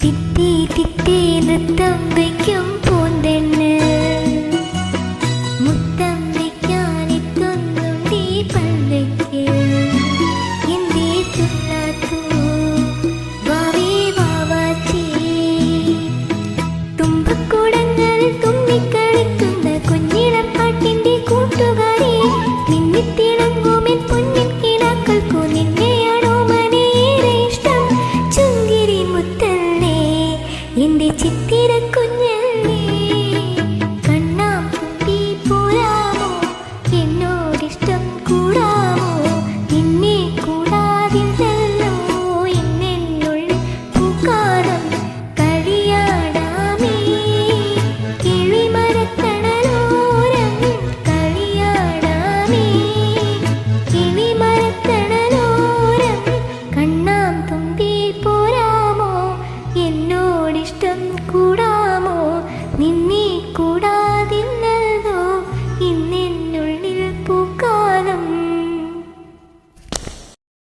തിത്തി തിത്തി നൃത്തം വയ്ക്കും പൂന്തെണ്ണ് മുത്തം വയ്ക്കാനെത്തുന്നു നീ പല്ലയ്ക്ക് എന്തേ തുള്ളാത്തു വാവേ വാവാച്ചി തുമ്പക്കൂടങ്ങളിൽ തുമ്മിക്കളിക്കുന്ന കുഞ്ഞിളം പാട്ടിന്റെ കൂട്ടുകാരി മിന്നിത്തിളങ്ങുമെൻ പൊന്നിൻ കിനാക്കൾക്കു നിന്നെയാണോ മനേറെ ഇഷ്ടം ചുങ്കിരി മുത്തല്ലേ എന്റെ ചിത്തിര കുഞ്ഞല്ലേ കണ്ണാം തുമ്പി പോരാമോ എന്നോടിഷ്ടം കൂടാമോ നിന്നെ കൂടാതില്ലല്ലോ എന്നെന്നുള്ളിൽ പൂക്കാലം കളിയാടാമേ കിളിമരത്തണലോരം കളിയാടാമേ കിളിമരത്തണലോരം കണ്ണാം തുമ്പി പോരാമോ എന്നോടിഷ്ടം കൂടാമോ നിന്നെ കൂടാതില്ല